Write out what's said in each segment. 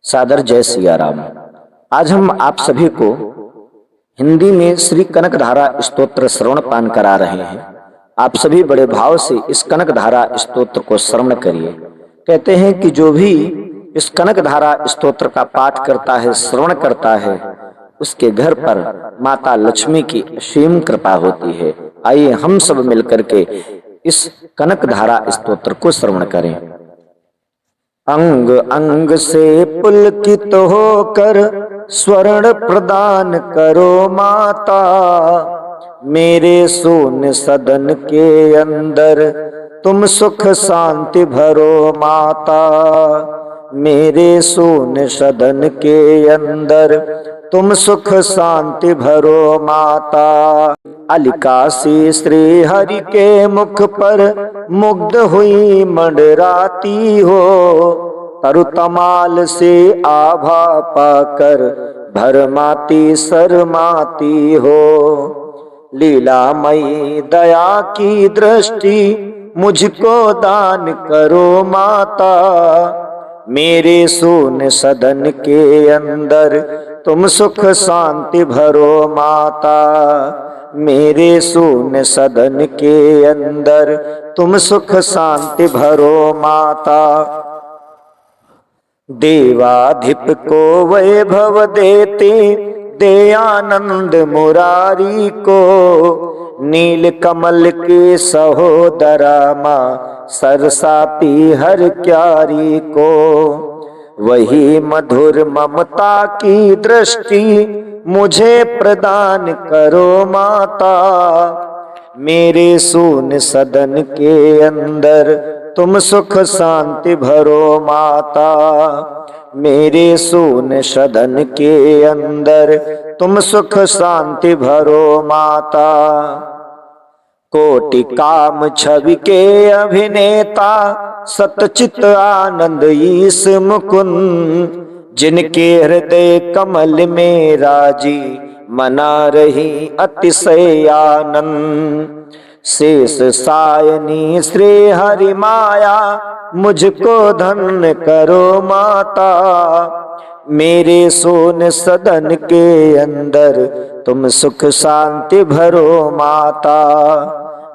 सादर जय सिया राम। आज हम आप सभी को हिंदी में श्री कनकधारा स्तोत्र श्रवण पान करा रहे हैं। आप सभी बड़े भाव से इस कनकधारा स्तोत्र को श्रवण करिए। कहते हैं कि जो भी इस कनकधारा स्तोत्र का पाठ करता है, श्रवण करता है, उसके घर पर माता लक्ष्मी की असीम कृपा होती है। आइए हम सब मिलकर के इस कनकधारा स्तोत्र को श्रवण करें। अंग अंग से पुलकित होकर स्वर्ण प्रदान करो माता, मेरे सोन सदन के अंदर तुम सुख शांति भरो माता, मेरे सोन सदन के अंदर तुम सुख शांति भरो माता। अलिका से श्री हरि के मुख पर मुग्ध हुई मंडराती हो, तरुतमाल से आभा पाकर भरमाती शर्माती हो। लीलामयी दया की दृष्टि मुझको दान करो माता, मेरे सोन सदन के अंदर तुम सुख शांति भरो माता, मेरे सोन सदन के अंदर तुम सुख शांति भरो माता। देवाधिप को वैभव देते दे आनंद मुरारी को, नील कमल के सहोदरा माँ सरसाती हर क्यारी को। वही मधुर ममता की दृष्टि मुझे प्रदान करो माता, मेरे सोन सदन के अंदर तुम सुख शांति भरो माता, मेरे सोन सदन के अंदर तुम सुख शांति भरो माता। कोटि काम छवि के अभिनेता सतचित आनंद ईश मुकुंद, जिनके हृदय कमल में राजी मना रही अतिशय आनंद। शेष सायनी श्री हरि माया मुझको धन्य करो माता, मेरे सोन सदन के अंदर तुम सुख शांति भरो माता,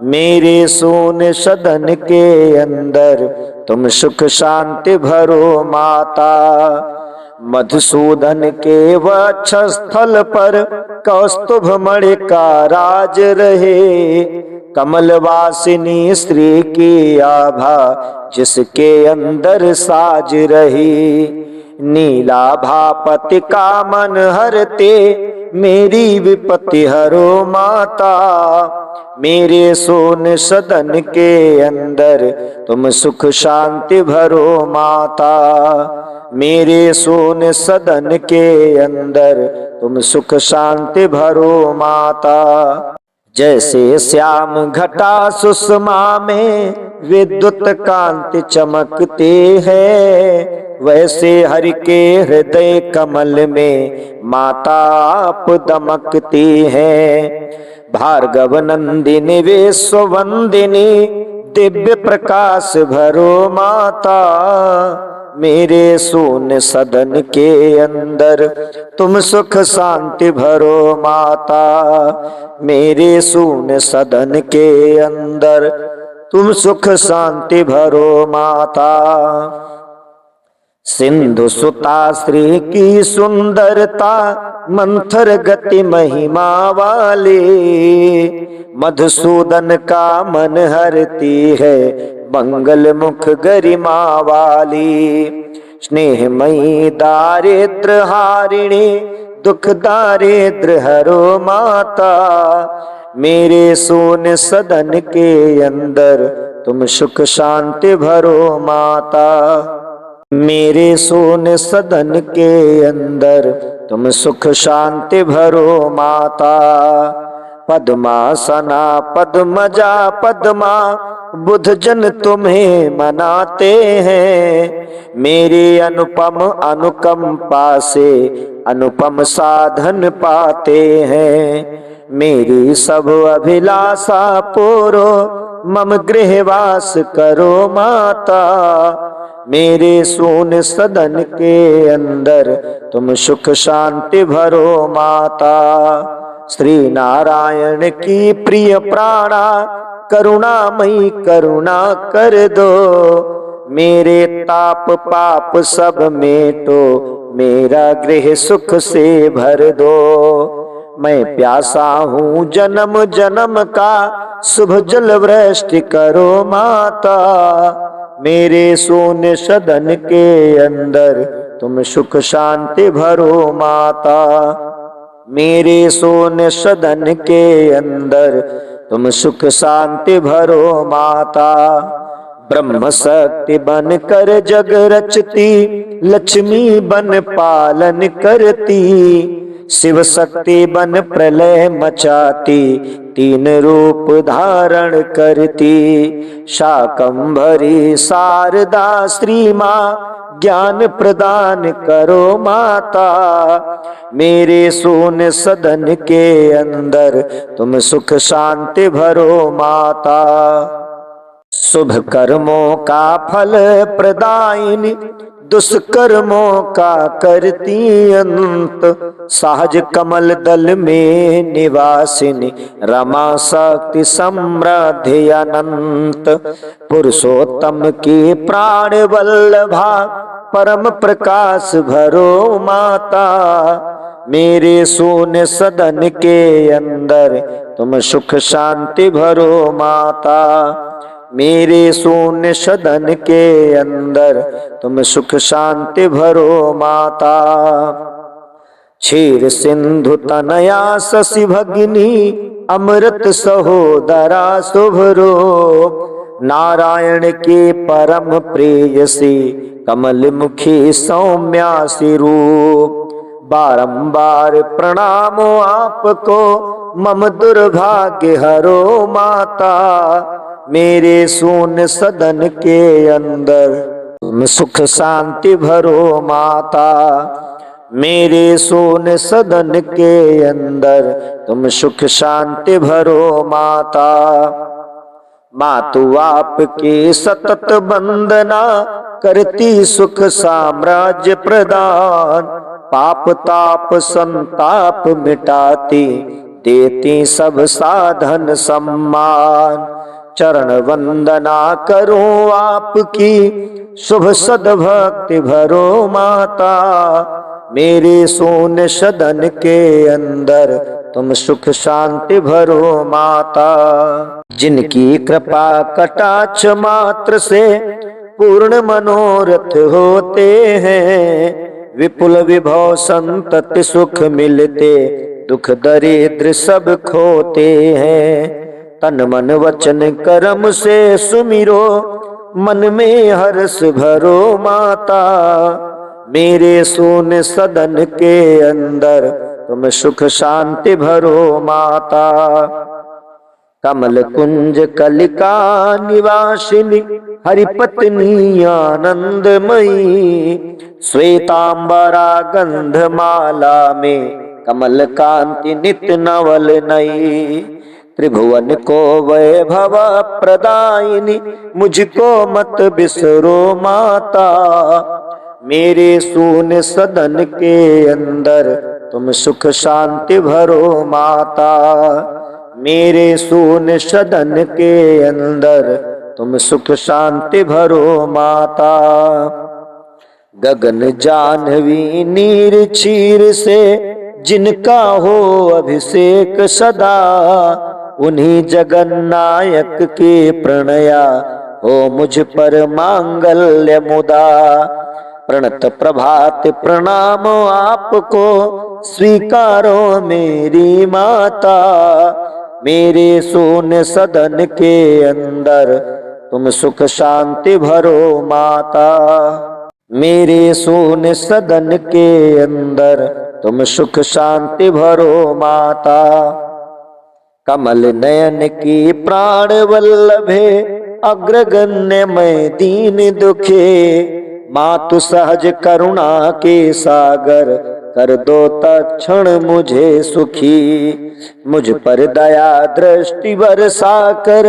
मेरे सोन सदन के अंदर तुम सुख शांति भरो माता। मधुसूदन के वक्षस्थल पर कौस्तुभ मणि का राज रहे, कमलवासिनी श्री की आभा जिसके अंदर साज रही। नीलाभापति का मन हरते मेरी विपत्ति हरो माता, मेरे सोन सदन के अंदर तुम सुख शांति भरो माता, मेरे सोन सदन के अंदर तुम सुख शांति भरो माता। जैसे श्याम घटा सुषमा में विद्युत कांति चमकते हैं, वैसे हरि के हृदय कमल में माता आप दमकती हैं। भार्गव नंदिनी विश्ववंदिनी दिव्य प्रकाश भरो माता, मेरे सोन सदन के अंदर तुम सुख शांति भरो माता, मेरे सोन सदन के अंदर तुम सुख शांति भरो माता। सिंधु सुता श्री की सुंदरता मंथर गति महिमा वाली, मधुसूदन का मन हरती है मंगल मुख गरिमा वाली। स्नेहमयी दारिद्र हारिणी दुख दारिद्र हरो माता, मेरे सोन सदन के अंदर तुम सुख शांति भरो माता, मेरे सोन सदन के अंदर तुम सुख शांति भरो माता। पद्मासना पद्मजा पद्मा बुध जन तुम्हें मनाते हैं, मेरे अनुपम अनुकंपा से अनुपम साधन पाते हैं। मेरी सब अभिलाषा पूरो मम गृहवास करो माता, मेरे सोन सदन के अंदर तुम सुख शांति भरो माता। श्री नारायण की प्रिय प्राणा करुणामयी करुणा कर दो। मेरे ताप पाप सब मेटो, मेरा गृह सुख से भर दो। मैं प्यासा हूँ जन्म जन्म का, शुभ जल वृष्टि करो माता। मेरे सोने सदन के अंदर तुम सुख शांति भरो माता। मेरे सोने सदन के अंदर तुम सुख शांति भरो माता। ब्रह्म शक्ति बन कर जग रचती, लक्ष्मी बन पालन करती। शिव शक्ति बन प्रलय मचाती, तीन रूप धारण करती। शाकंभरी शारदा श्री माँ ज्ञान प्रदान करो माता। मेरे सोने सदन के अंदर तुम सुख शांति भरो माता। शुभ कर्मों का फल प्रदायिनी, दुष्कर्मों का करती अंत। सहज कमल दल में निवासिनी, रमा शक्ति समृद्धि अनंत। पुरुषोत्तम की प्राण वल्लभा, परम प्रकाश भरो माता। मेरे सोने सदन के अंदर तुम सुख शांति भरो माता। मेरे सोने सदन के अंदर तुम सुख शांति भरो माता। क्षीर सिंधु तनया शशि भगिनी, अमृत सहोदरा शुभरो। नारायण के परम प्रेयसी, कमल मुखी सौम्यासी रूप। बारंबार प्रणाम आपको, मम दुर्भाग्य हरो माता। मेरे सोन सदन के अंदर तुम सुख शांति भरो माता। मेरे सोन सदन के अंदर तुम सुख शांति भरो माता। मातु आपके सतत वंदना, करती सुख साम्राज्य प्रदान। पाप ताप संताप मिटाती, देती सब साधन सम्मान। चरण वंदना करूं आपकी, शुभ सद्भक्ति भरो माता। मेरे सोने सदन के अंदर तुम सुख शांति भरो माता। जिनकी कृपा कटाक्ष मात्र से पूर्ण मनोरथ होते हैं। विपुल विभव संतति सुख मिलते, दुख दरिद्र सब खोते हैं। तन मन वचन कर्म से सुमिरो, मन में हर्ष भरो माता। मेरे सोने सदन के अंदर तुम सुख शांति भरो माता। कमल कुंज कलिका निवासिनी, हरिपत्नी आनंदमयी। श्वेतांबरा गंधमाला में, कमल कांति नित्य नवल नई। त्रिभुवन को वैभव प्रदायिनी, मुझको मत बिसरो माता। मेरे सोने सदन के अंदर तुम सुख शांति भरो माता। मेरे सोने सदन के अंदर तुम सुख शांति भरो माता। गगन जानवी नीर क्षीर से, जिनका हो अभिषेक सदा। उन्हीं जगन्नायक के प्रणया, हो मुझ पर मांगल्य मुदा। प्रणत प्रभात प्रणाम आपको, स्वीकारो मेरी माता। मेरे सोने सदन के अंदर तुम सुख शांति भरो माता। मेरे सोने सदन के अंदर तुम सुख शांति भरो माता। कमल नयन की प्राण वल्लभे, अग्रगण्य मैं दीन दुखे। मातु सहज करुणा के सागर, कर दो तत्क्षण मुझे सुखी। मुझ पर दया दृष्टि बरसा कर,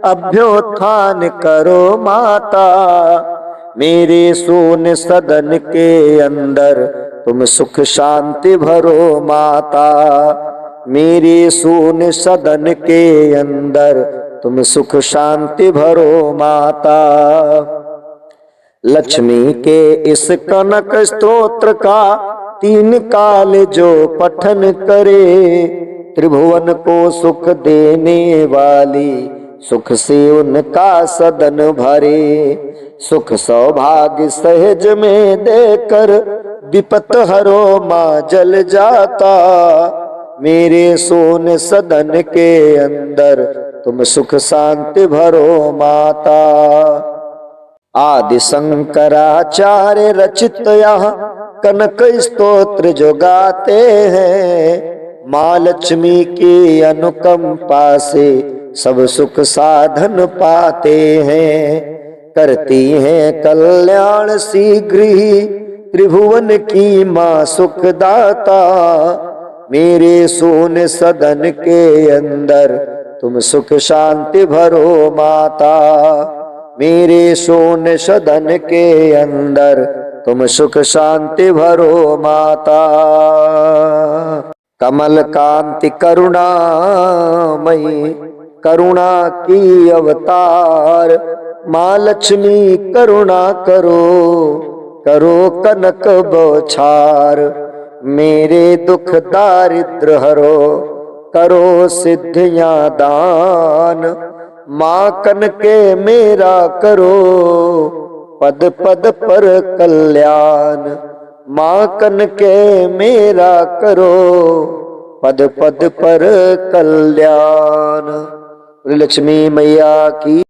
अभ्युत्थान करो माता। मेरे सोन सदन के अंदर तुम सुख शांति भरो माता। मेरे सोन सदन के अंदर तुम सुख शांति भरो माता। लक्ष्मी के इस कनक स्तोत्र का 3 काल जो पठन करे, त्रिभुवन को सुख देने वाली सुख से उनका सदन भरे। सुख सौभाग्य सहज में देकर विपत हरो माँ जल जाता। मेरे सोन सदन के अंदर तुम सुख शांति भरो माता। आदि शंकराचार्य रचित यह कनक स्तोत्र जो गाते हैं, माँ लक्ष्मी की अनुकंपा से सब सुख साधन पाते हैं। करती हैं कल्याण शीघ्र ही त्रिभुवन की माँ सुखदाता। मेरे सोन सदन के अंदर तुम सुख शांति भरो माता। मेरे सोन सदन के अंदर तुम सुख शांति भरो माता। कमल कांति करुणामयी करुणा की अवतार, माँ लक्ष्मी करुणा करो करो कनक बौछार। मेरे दुख दारिद्र हरो करो सिद्धियां दान। माँ कनके मेरा करो पद पद पर कल्याण। माँ कनके मेरा करो पद पद पर कल्याण। लक्ष्मी मैया की